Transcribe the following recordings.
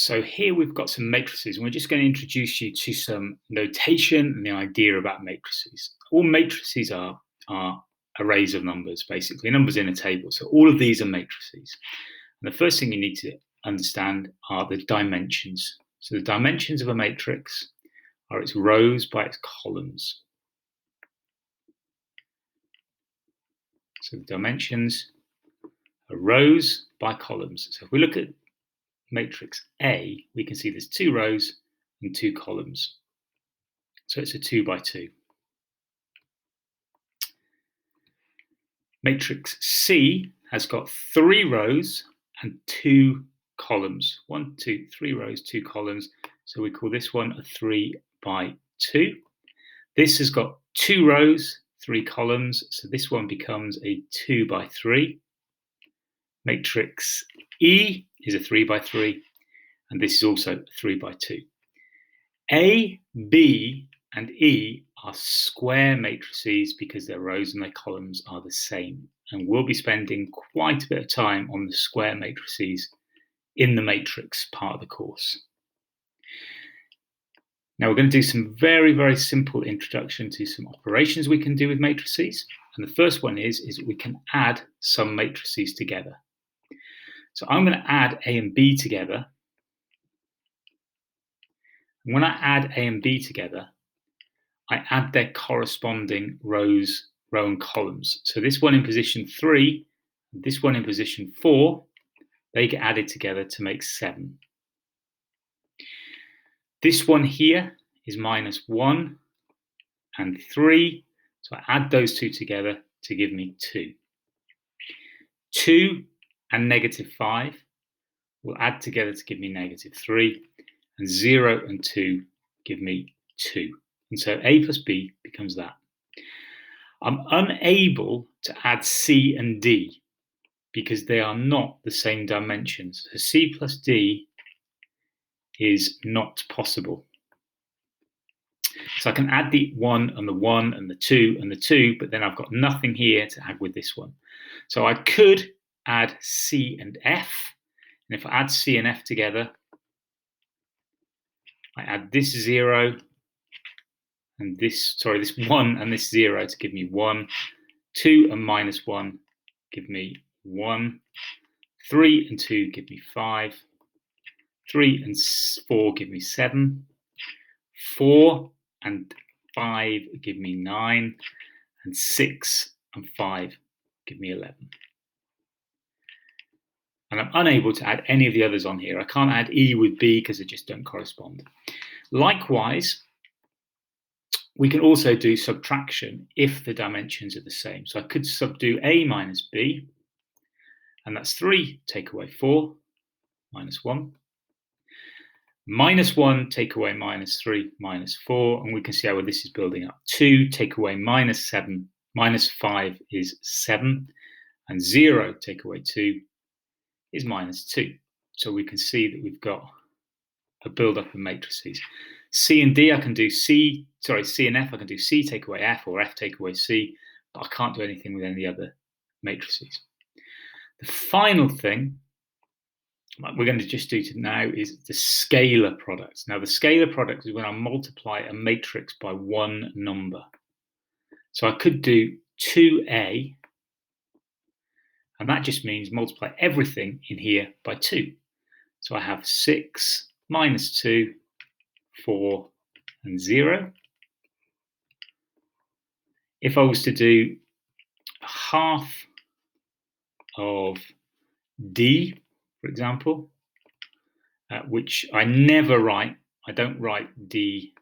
So here we've got some matrices, and we're just going to introduce you to some notation and the idea about matrices. All matrices are arrays of numbers, basically, numbers in a table. So all of these are matrices. And the first thing you need to understand are the dimensions. So the dimensions of a matrix are its rows by its columns. So the dimensions are rows by columns. So if we look at matrix A, we can see there's 2 rows and 2 columns. So it's a 2 by 2. Matrix C has got 3 rows and 2 columns. 1, 2, 3 rows, 2 columns. So we call this one a 3 by 2. This has got 2 rows, 3 columns. So this one becomes a 2 by 3. Matrix E is a 3 by 3, and this is also 3 by 2. A, B, and E are square matrices because their rows and their columns are the same. And we'll be spending quite a bit of time on the square matrices in the matrix part of the course. Now we're going to do some very, very simple introduction to some operations we can do with matrices. And the first one is we can add some matrices together. So I'm going to add A and B together. And when I add A and B together, I add their corresponding row and columns. So this one in position 3, this one in position 4, they get added together to make 7. This one here is -1 and 3. So I add those two together to give me 2. 2 and -5 will add together to give me -3. And 0 and 2 give me 2. And so A plus B becomes that. I'm unable to add C and D because they are not the same dimensions. So C plus D is not possible. So I can add the 1 and the 1 and the 2 and the 2, but then I've got nothing here to add with this one. So I could add C and F. And if I add C and F together, I add this 0 and this 1 and this 0 to give me 1. 2 and -1 give me 1. 3 and 2 give me 5. 3 and 4 give me 7. 4 and 5 give me 9. And 6 and 5 give me 11. And I'm unable to add any of the others on here. I can't add E with B because they just don't correspond. Likewise, we can also do subtraction if the dimensions are the same. So I could subdo A minus B, and that's 3 take away 4, -1. -1 take away -3, -4, and we can see how this is building up. 2 take away -7, -5 is 7, and 0 take away 2 is -2. So we can see that we've got a build-up of matrices. C and D, I can do C and F, I can do C take away F or F take away C, but I can't do anything with any other matrices. The final thing we're going to just do now is the scalar product. Now the scalar product is when I multiply a matrix by one number. So I could do 2A, and that just means multiply everything in here by 2. So I have 6 -2, 4, and 0. If I was to do half of D, for example, which I never write, I don't write D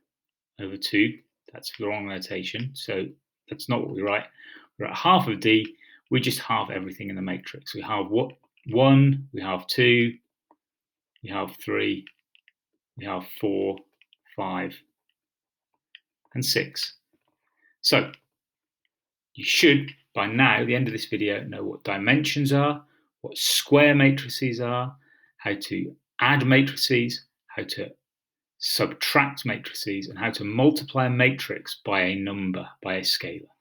over 2. That's the wrong notation. So that's not what we write. We're at half of D. We just halve everything in the matrix. We halve 1, we halve 2, we halve 3, we halve 4, 5, and 6. So you should, by now, at the end of this video, know what dimensions are, what square matrices are, how to add matrices, how to subtract matrices, and how to multiply a matrix by a number, by a scalar.